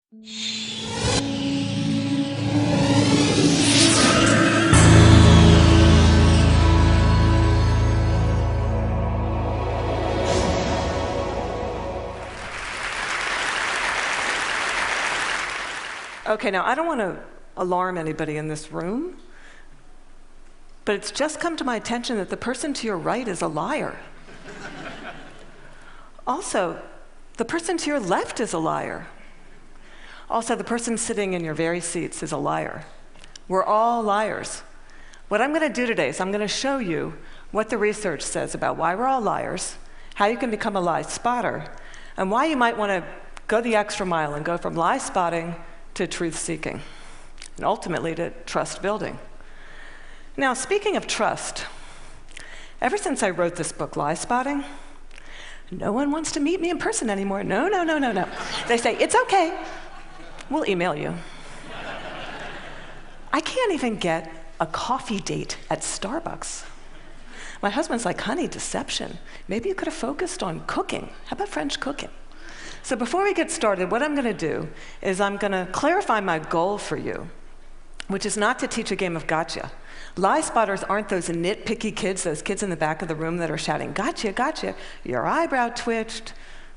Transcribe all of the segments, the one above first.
Okay, now I don't want to alarm anybody in this room, but it's just come to my attention that the person to your right is a liar. Also, the person to your left is a liar. Also, the person sitting in your very seats is a liar. We're all liars. What I'm going to do today is I'm going to show you what the research says about why we're all liars, how you can become a lie spotter, and why you might want to go the extra mile and go from lie spotting to truth-seeking, and ultimately to trust building. Now, speaking of trust, ever since I wrote this book, Lie Spotting, no one wants to meet me in person anymore. No. They say, it's okay, we'll email you. I can't even get a coffee date at Starbucks. My husband's like, honey, deception. Maybe you could have focused on cooking. How about French cooking? So before we get started, what I'm going to do is I'm going to clarify my goal for you, which is not to teach a game of gotcha. Lie spotters aren't those nitpicky kids, those kids in the back of the room that are shouting, gotcha, gotcha. Your eyebrow twitched.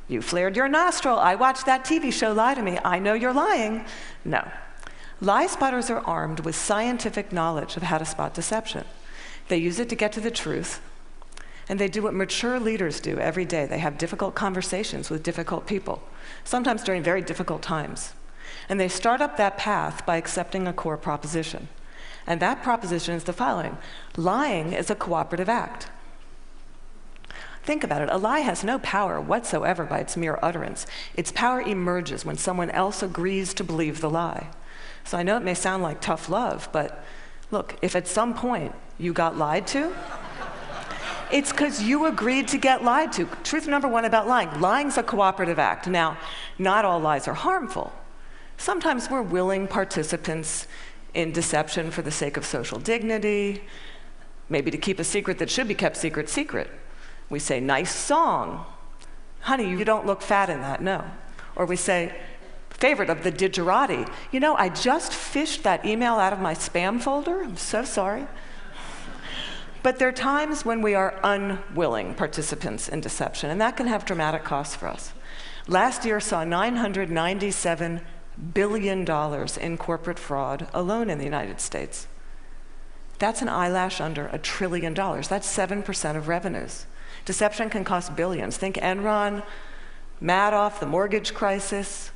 You flared your nostril. I watched that TV show, Lie to Me. I know you're lying. No. Lie spotters are armed with scientific knowledge of how to spot deception. They use it to get to the truth. And they do what mature leaders do every day. They have difficult conversations with difficult people, sometimes during very difficult times. And they start up that path by accepting a core proposition. And that proposition is the following: lying is a cooperative act. Think about it. A lie has no power whatsoever by its mere utterance. Its power emerges when someone else agrees to believe the lie. So I know it may sound like tough love, but look, if at some point you got lied to, it's because you agreed to get lied to. Truth number one about lying. Lying's a cooperative act. Now, not all lies are harmful. Sometimes we're willing participants in deception for the sake of social dignity, maybe to keep a secret that should be kept secret. We say, nice song. Honey, you don't look fat in that, no. Or we say, favorite of the digerati. You know, I just fished that email out of my spam folder. I'm so sorry. But there are times when we are unwilling participants in deception, and that can have dramatic costs for us. Last year saw $997 billion in corporate fraud alone in the United States. That's an eyelash under $1 trillion. That's 7% of revenues. Deception can cost billions. Think Enron, Madoff, the mortgage crisis,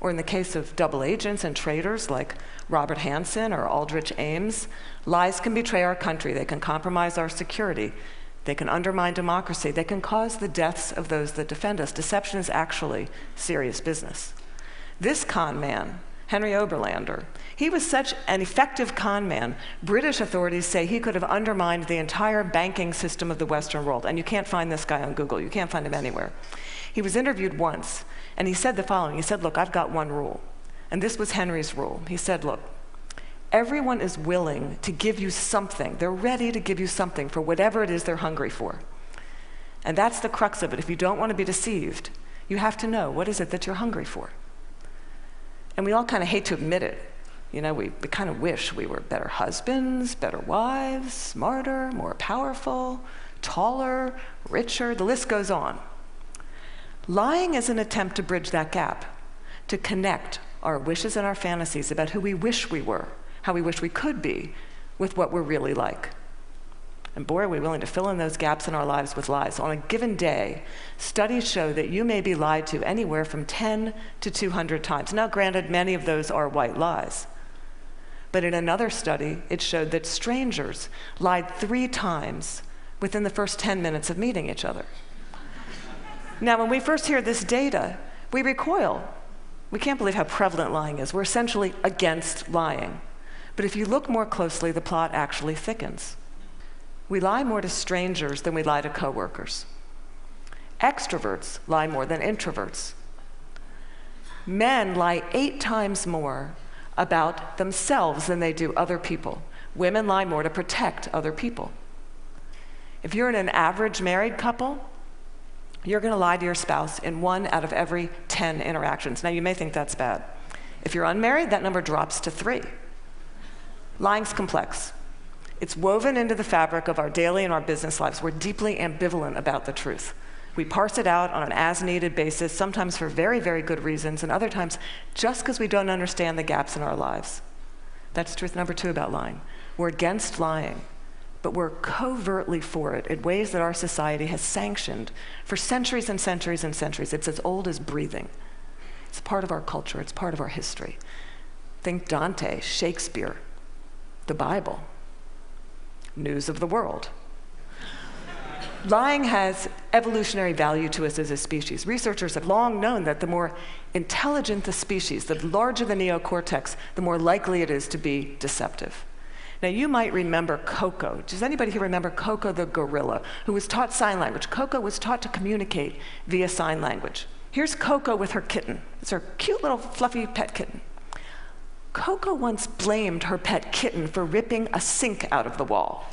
or in the case of double agents and traitors like Robert Hansen or Aldrich Ames, lies can betray our country. They can compromise our security. They can undermine democracy. They can cause the deaths of those that defend us. Deception is actually serious business. This con man, Henry Oberlander, he was such an effective con man, British authorities say he could have undermined the entire banking system of the Western world. And you can't find this guy on Google. You can't find him anywhere. He was interviewed once, and he said the following. He said, look, I've got one rule. And this was Henry's rule. He said, look, everyone is willing to give you something. They're ready to give you something for whatever it is they're hungry for. And that's the crux of it. If you don't want to be deceived, you have to know, what is it that you're hungry for? And we all kind of hate to admit it. You know, we kind of wish we were better husbands, better wives, smarter, more powerful, taller, richer, the list goes on. Lying is an attempt to bridge that gap, to connect our wishes and our fantasies about who we wish we were, how we wish we could be, with what we're really like. And boy, are we willing to fill in those gaps in our lives with lies. On a given day, studies show that you may be lied to anywhere from 10 to 200 times. Now, granted, many of those are white lies. But in another study, it showed that strangers lied 3 times within the first 10 minutes of meeting each other. Now, when we first hear this data, we recoil. We can't believe how prevalent lying is. We're essentially against lying. But if you look more closely, the plot actually thickens. We lie more to strangers than we lie to coworkers. Extroverts lie more than introverts. Men lie 8 times more about themselves than they do other people. Women lie more to protect other people. If you're in an average married couple, you're going to lie to your spouse in 1 out of every 10 interactions. Now, you may think that's bad. If you're unmarried, that number drops to 3. Lying's complex. It's woven into the fabric of our daily and our business lives. We're deeply ambivalent about the truth. We parse it out on an as-needed basis, sometimes for very, very good reasons, and other times just because we don't understand the gaps in our lives. That's truth number 2 about lying. We're against lying, but we're covertly for it in ways that our society has sanctioned for centuries and centuries and centuries. It's as old as breathing. It's part of our culture. It's part of our history. Think Dante, Shakespeare, the Bible, news of the world. Lying has evolutionary value to us as a species. Researchers have long known that the more intelligent the species, the larger the neocortex, the more likely it is to be deceptive. Now, you might remember Coco. Does anybody here remember Coco the gorilla, who was taught sign language? Coco was taught to communicate via sign language. Here's Coco with her kitten. It's her cute little fluffy pet kitten. Coco once blamed her pet kitten for ripping a sink out of the wall.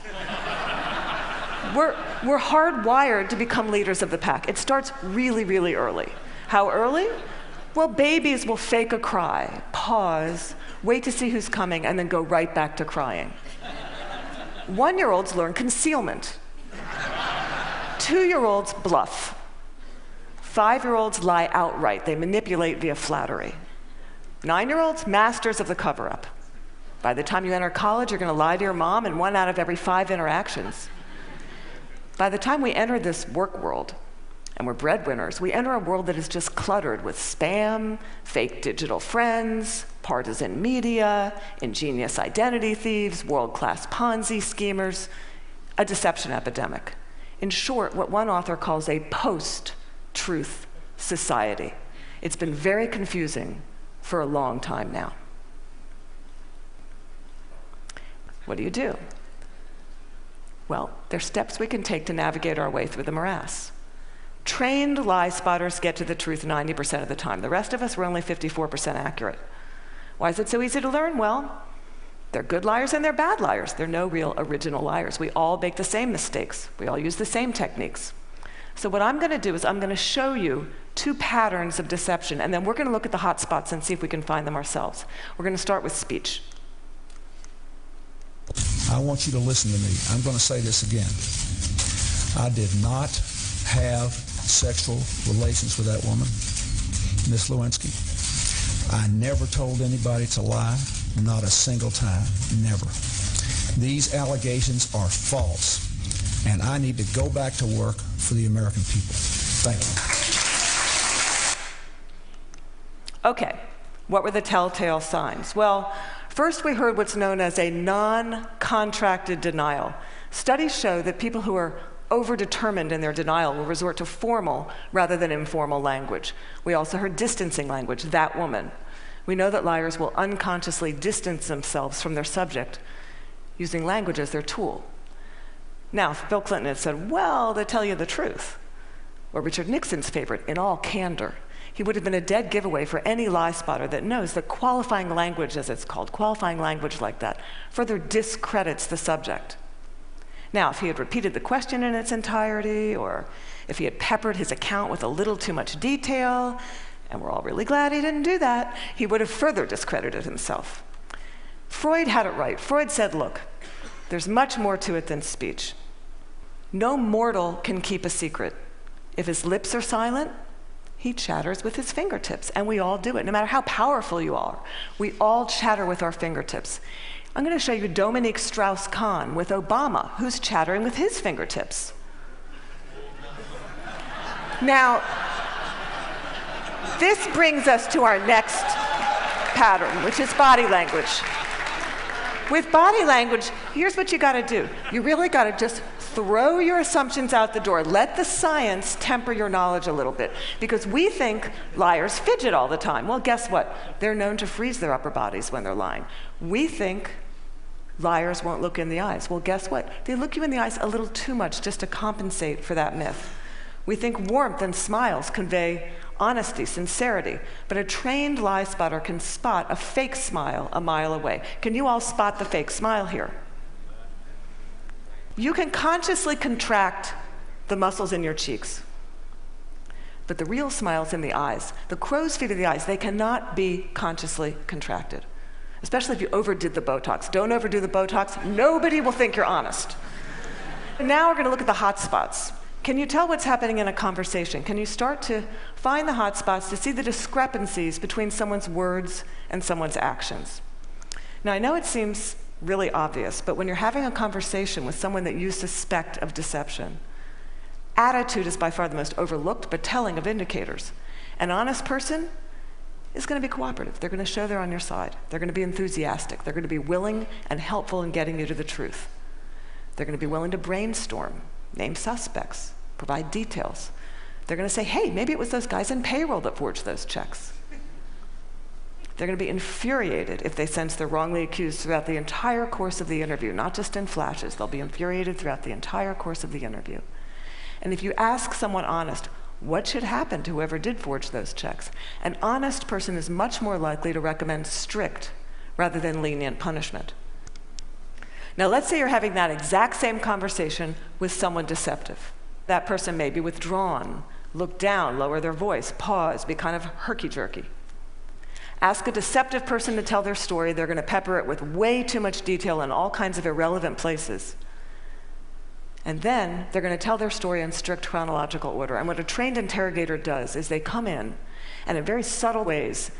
We're hardwired to become leaders of the pack. It starts really, really early. How early? Well, babies will fake a cry, pause, wait to see who's coming, and then go right back to crying. 1-year-olds learn concealment. 2-year-olds bluff. 5-year-olds lie outright. They manipulate via flattery. 9-year-olds, masters of the cover-up. By the time you enter college, you're going to lie to your mom in 1 out of every 5 interactions. By the time we enter this work world, and we're breadwinners, we enter a world that is just cluttered with spam, fake digital friends, partisan media, ingenious identity thieves, world-class Ponzi schemers, a deception epidemic. In short, what one author calls a post-truth society. It's been very confusing for a long time now. What do you do? Well, there's steps we can take to navigate our way through the morass. Trained lie spotters get to the truth 90% of the time. The rest of us, we're only 54% accurate. Why is it so easy to learn? Well, they're good liars and they're bad liars. They're no real original liars. We all make the same mistakes. We all use the same techniques. So what I'm going to do is I'm going to show you 2 patterns of deception, and then we're going to look at the hot spots and see if we can find them ourselves. We're going to start with speech. I want you to listen to me. I'm going to say this again. I did not have sexual relations with that woman, Miss Lewinsky. I never told anybody to lie, not a single time, never. These allegations are false, and I need to go back to work for the American people. Thank you. Okay, what were the telltale signs? Well, first we heard what's known as a non-contracted denial. Studies show that people who are overdetermined in their denial will resort to formal rather than informal language. We also heard distancing language, that woman. We know that liars will unconsciously distance themselves from their subject using language as their tool. Now, if Bill Clinton had said, well, to tell you the truth, or Richard Nixon's favorite, in all candor, he would have been a dead giveaway for any lie spotter that knows that qualifying language, as it's called, qualifying language like that, further discredits the subject. Now, if he had repeated the question in its entirety, or if he had peppered his account with a little too much detail, and we're all really glad he didn't do that, he would have further discredited himself. Freud had it right. Freud said, look, there's much more to it than speech. No mortal can keep a secret. If his lips are silent, he chatters with his fingertips, and we all do it. No matter how powerful you are, we all chatter with our fingertips. I'm going to show you Dominique Strauss-Kahn with Obama, who's chattering with his fingertips. Now, this brings us to our next pattern, which is body language. With body language, here's what you got to do. You really got to just throw your assumptions out the door. Let the science temper your knowledge a little bit, because we think liars fidget all the time. Well, guess what? They're known to freeze their upper bodies when they're lying. We think liars won't look in the eyes. Well, guess what? They look you in the eyes a little too much just to compensate for that myth. We think warmth and smiles convey honesty, sincerity, but a trained lie spotter can spot a fake smile a mile away. Can you all spot the fake smile here? You can consciously contract the muscles in your cheeks. But the real smile's in the eyes. The crow's feet of the eyes, they cannot be consciously contracted, especially if you overdid the Botox. Don't overdo the Botox. Nobody will think you're honest. Now we're going to look at the hot spots. Can you tell what's happening in a conversation? Can you start to find the hot spots to see the discrepancies between someone's words and someone's actions? Now, I know it seems really obvious, but when you're having a conversation with someone that you suspect of deception, attitude is by far the most overlooked but telling of indicators. An honest person is going to be cooperative. They're going to show they're on your side. They're going to be enthusiastic. They're going to be willing and helpful in getting you to the truth. They're going to be willing to brainstorm, name suspects, provide details. They're going to say, hey, maybe it was those guys in payroll that forged those checks. They're going to be infuriated if they sense they're wrongly accused throughout the entire course of the interview, not just in flashes. They'll be infuriated throughout the entire course of the interview. And if you ask someone honest, what should happen to whoever did forge those checks? An honest person is much more likely to recommend strict rather than lenient punishment. Now, let's say you're having that exact same conversation with someone deceptive. That person may be withdrawn, look down, lower their voice, pause, be kind of herky-jerky. Ask a deceptive person to tell their story. They're going to pepper it with way too much detail in all kinds of irrelevant places. And then they're going to tell their story in strict chronological order. And what a trained interrogator does is they come in, and in very subtle ways,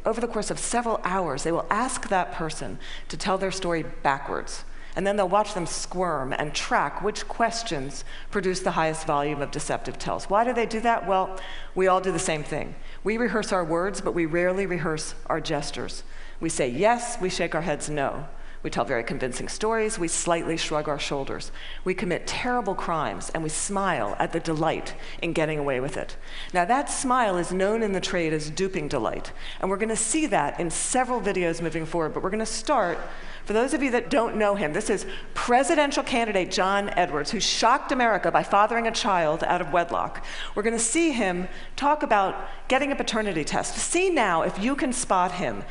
over the course of several hours, they will ask that person to tell their story backwards. And then they'll watch them squirm and track which questions produce the highest volume of deceptive tells. Why do they do that? Well, we all do the same thing. We rehearse our words, but we rarely rehearse our gestures. We say yes, we shake our heads no. We tell very convincing stories, we slightly shrug our shoulders. We commit terrible crimes, and we smile at the delight in getting away with it. Now, that smile is known in the trade as duping delight, and we're going to see that in several videos moving forward, but we're going to start. For those of you that don't know him, this is presidential candidate John Edwards, who shocked America by fathering a child out of wedlock. We're going to see him talk about getting a paternity test. See now if you can spot him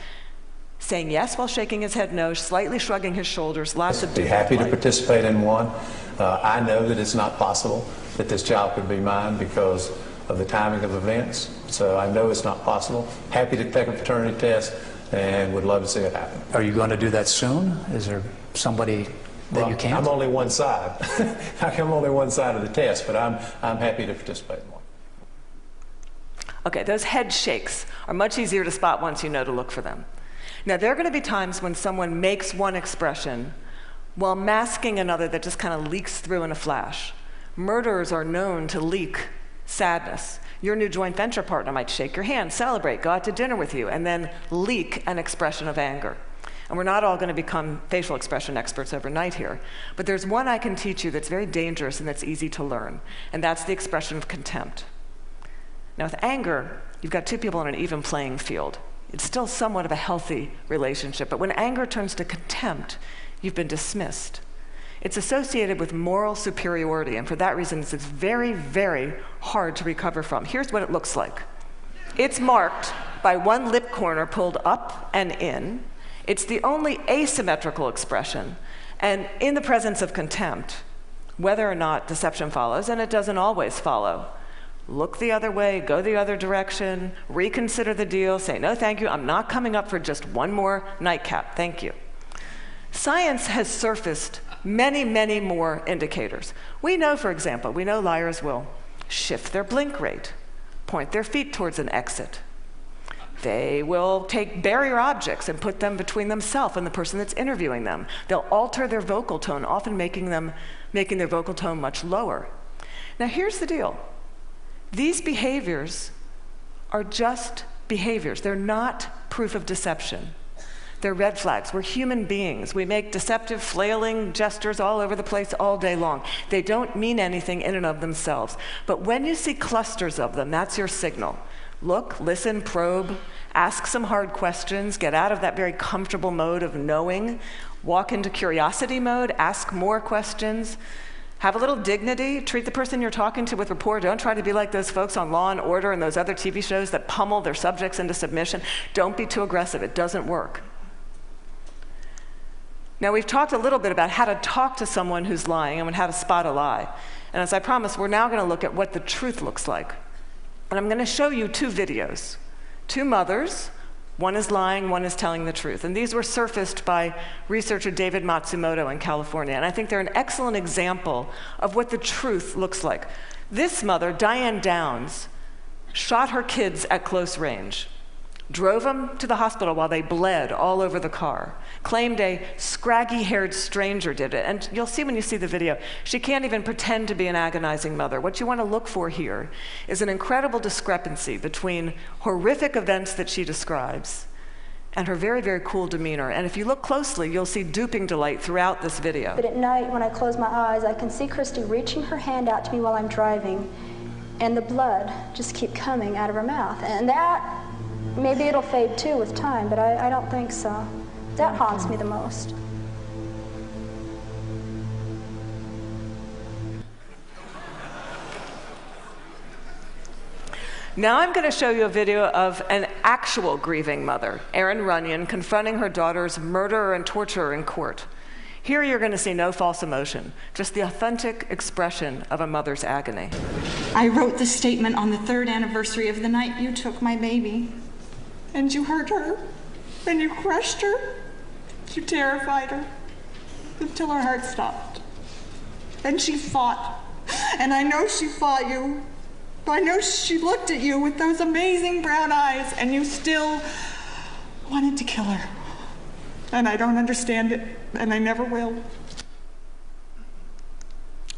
saying yes while shaking his head no, slightly shrugging his shoulders, lots of be happy to participate in one. I know that it's not possible that this child could be mine because of the timing of events, so I know it's not possible. Happy to take a paternity test and would love to see it happen. Are you going to do that soon? Is there somebody that you can't? I'm only one side. I'm only one side of the test, but I'm happy to participate in one. Okay, those head shakes are much easier to spot once you know to look for them. Now, there are going to be times when someone makes one expression while masking another that just kind of leaks through in a flash. Murderers are known to leak sadness. Your new joint venture partner might shake your hand, celebrate, go out to dinner with you, and then leak an expression of anger. And we're not all going to become facial expression experts overnight here. But there's one I can teach you that's very dangerous and that's easy to learn, and that's the expression of contempt. Now, with anger, you've got two people on an even playing field. It's still somewhat of a healthy relationship, but when anger turns to contempt, you've been dismissed. It's associated with moral superiority, and for that reason, it's very, very hard to recover from. Here's what it looks like. It's marked by one lip corner pulled up and in. It's the only asymmetrical expression, and in the presence of contempt, whether or not deception follows, and it doesn't always follow, look the other way, go the other direction, reconsider the deal, say, no, thank you, I'm not coming up for just one more nightcap, thank you. Science has surfaced many, many more indicators. We know, for example, liars will shift their blink rate, point their feet towards an exit. They will take barrier objects and put them between themselves and the person that's interviewing them. They'll alter their vocal tone, often making their vocal tone much lower. Now, here's the deal. These behaviors are just behaviors. They're not proof of deception. They're red flags. We're human beings. We make deceptive, flailing gestures all over the place all day long. They don't mean anything in and of themselves. But when you see clusters of them, that's your signal. Look, listen, probe, ask some hard questions, get out of that very comfortable mode of knowing, walk into curiosity mode, ask more questions. Have a little dignity. Treat the person you're talking to with rapport. Don't try to be like those folks on Law and Order and those other TV shows that pummel their subjects into submission. Don't be too aggressive. It doesn't work. Now, we've talked a little bit about how to talk to someone who's lying and how to spot a lie. And as I promised, we're now going to look at what the truth looks like. And I'm going to show you two videos. Two mothers, one is lying, one is telling the truth. And these were surfaced by researcher David Matsumoto in California. And I think they're an excellent example of what the truth looks like. This mother, Diane Downs, shot her kids at close range, drove them to the hospital while they bled all over the car, claimed a scraggy-haired stranger did it. And you'll see when you see the video, she can't even pretend to be an agonizing mother. What you want to look for here is an incredible discrepancy between horrific events that she describes and her very, very cool demeanor. And if you look closely, you'll see duping delight throughout this video. But at night, when I close my eyes, I can see Christy reaching her hand out to me while I'm driving, and the blood just keep coming out of her mouth. And that, maybe it'll fade too with time, but I don't think so. That haunts me the most. Now I'm going to show you a video of an actual grieving mother, Erin Runyon, confronting her daughter's murderer and torturer in court. Here you're going to see no false emotion, just the authentic expression of a mother's agony. I wrote the statement on the 3rd anniversary of the night you took my baby. And you hurt her, and you crushed her, you terrified her, until her heart stopped. And she fought, and I know she fought you. I know she looked at you with those amazing brown eyes, and you still wanted to kill her. And I don't understand it, and I never will.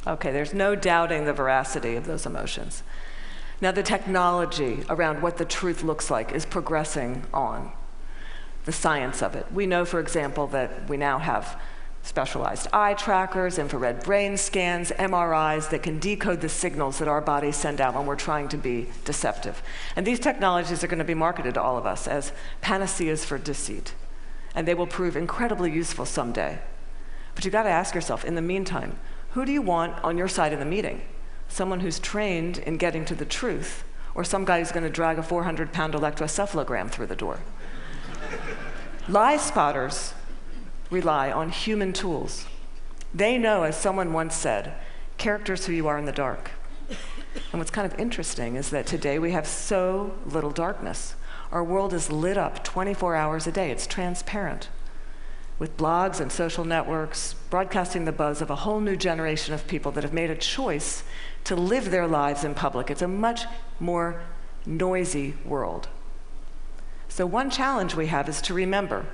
Okay, there's no doubting the veracity of those emotions. Now, the technology around what the truth looks like is progressing on, the science of it. We know, for example, that we now have specialized eye trackers, infrared brain scans, MRIs that can decode the signals that our bodies send out when we're trying to be deceptive. And these technologies are going to be marketed to all of us as panaceas for deceit. And they will prove incredibly useful someday. But you've got to ask yourself, in the meantime, who do you want on your side of the meeting? Someone who's trained in getting to the truth, or some guy who's going to drag a 400-pound electroencephalogram through the door? Lie spotters rely on human tools. They know, as someone once said, character's who you are in the dark. And what's kind of interesting is that today we have so little darkness. Our world is lit up 24 hours a day. It's transparent, with blogs and social networks broadcasting the buzz of a whole new generation of people that have made a choice to live their lives in public. It's a much more noisy world. So one challenge we have is to remember,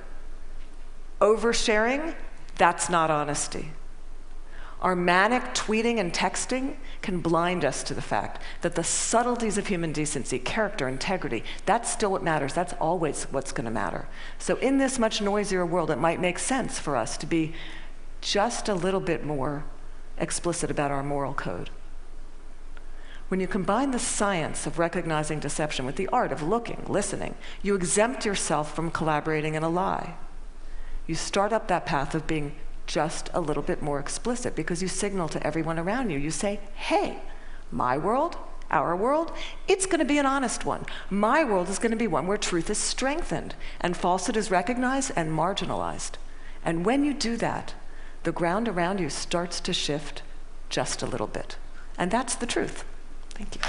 oversharing, that's not honesty. Our manic tweeting and texting can blind us to the fact that the subtleties of human decency, character, integrity, that's still what matters. That's always what's going to matter. So in this much noisier world, it might make sense for us to be just a little bit more explicit about our moral code. When you combine the science of recognizing deception with the art of looking, listening, you exempt yourself from collaborating in a lie. You start up that path of being just a little bit more explicit because you signal to everyone around you. You say, hey, my world, our world, it's going to be an honest one. My world is going to be one where truth is strengthened and falsehood is recognized and marginalized. And when you do that, the ground around you starts to shift just a little bit. And that's the truth. Thank you.